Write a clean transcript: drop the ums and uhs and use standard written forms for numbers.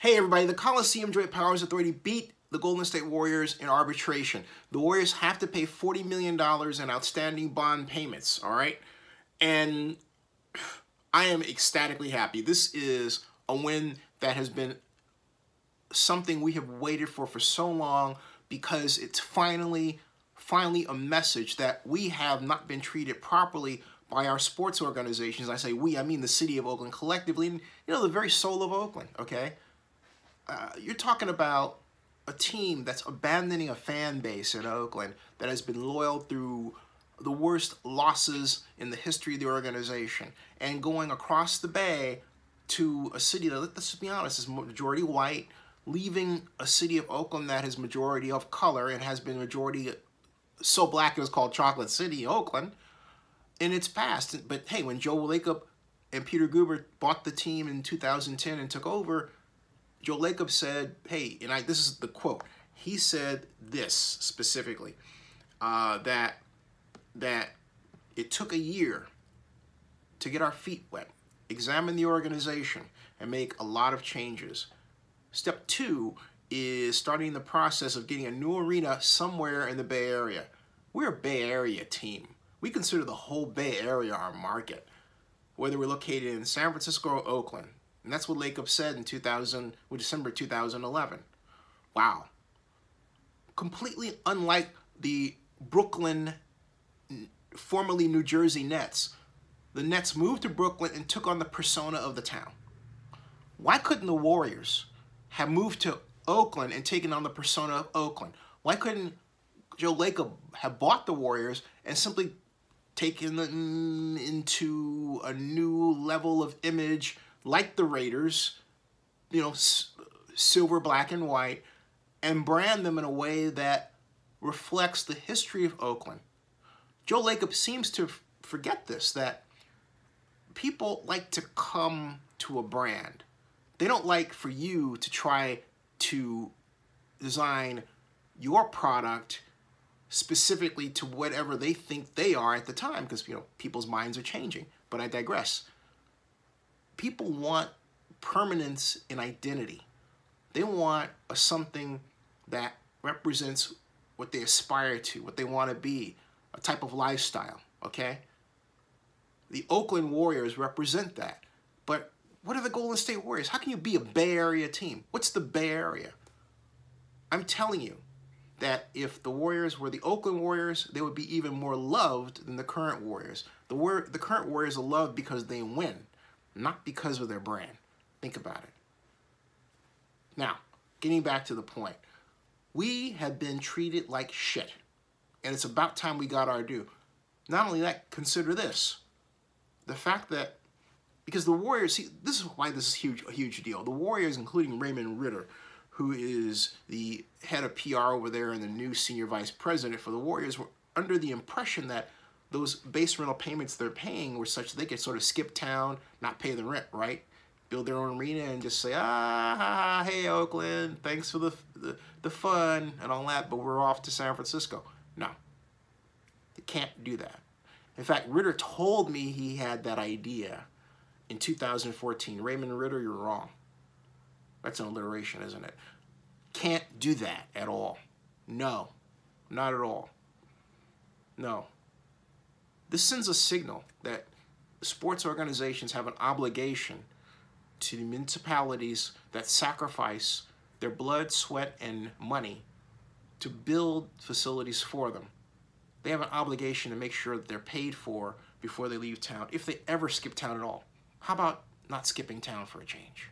Hey everybody, the Coliseum Joint Powers Authority beat the Golden State Warriors in arbitration. The Warriors have to pay $40 million in outstanding bond payments, all right? And I am ecstatically happy. This is a win that has been something we have waited for so long, because it's finally a message that we have not been treated properly by our sports organizations. I say we, I mean the city of Oakland collectively, and the very soul of Oakland, okay? You're talking about a team that's abandoning a fan base in Oakland that has been loyal through the worst losses in the history of the organization, and going across the bay to a city that, let's be honest, is majority white, leaving a city of Oakland that is majority of color and has been majority so black it was called Chocolate City, Oakland, in its past. But hey, when Joe Lacob and Peter Guber bought the team in 2010 and took over, Joe Lacob said, hey, and this is the quote, he said this specifically, that it took a year to get our feet wet, examine the organization, and make a lot of changes. Step 2 is starting the process of getting a new arena somewhere in the Bay Area. We're a Bay Area team. We consider the whole Bay Area our market, whether we're located in San Francisco or Oakland. And that's what Lacob said in December 2011. Wow. Completely unlike the Brooklyn, formerly New Jersey Nets. The Nets moved to Brooklyn and took on the persona of the town. Why couldn't the Warriors have moved to Oakland and taken on the persona of Oakland? Why couldn't Joe Lacob have bought the Warriors and simply taken them into a new level of image, like the Raiders, silver, black, and white, and brand them in a way that reflects the history of Oakland? Joe Lacob seems to forget this, that people like to come to a brand. They don't like for you to try to design your product specifically to whatever they think they are at the time, because people's minds are changing. But I digress. People want permanence in identity. They want something that represents what they aspire to, what they want to be, a type of lifestyle, okay? The Oakland Warriors represent that. But what are the Golden State Warriors? How can you be a Bay Area team? What's the Bay Area? I'm telling you that if the Warriors were the Oakland Warriors, they would be even more loved than the current Warriors. The current Warriors are loved because they win, not because of their brand. Think about it. Now, getting back to the point. We have been treated like shit, and it's about time we got our due. Not only that, consider this. The fact that, because the Warriors, see, this is why this is a huge deal. The Warriors, including Raymond, who is the head of PR over there and the new senior vice president for the Warriors, were under the impression that those base rental payments they're paying were such that they could sort of skip town, not pay the rent, right? Build their own arena and just say, hey, Oakland, thanks for the fun and all that, but we're off to San Francisco. No, they can't do that. In fact, Ritter told me he had that idea in 2014. Raymond Ritter, you're wrong. That's an alliteration, isn't it? Can't do that at all. No, not at all. No. This sends a signal that sports organizations have an obligation to the municipalities that sacrifice their blood, sweat, and money to build facilities for them. They have an obligation to make sure that they're paid for before they leave town, if they ever skip town at all. How about not skipping town for a change?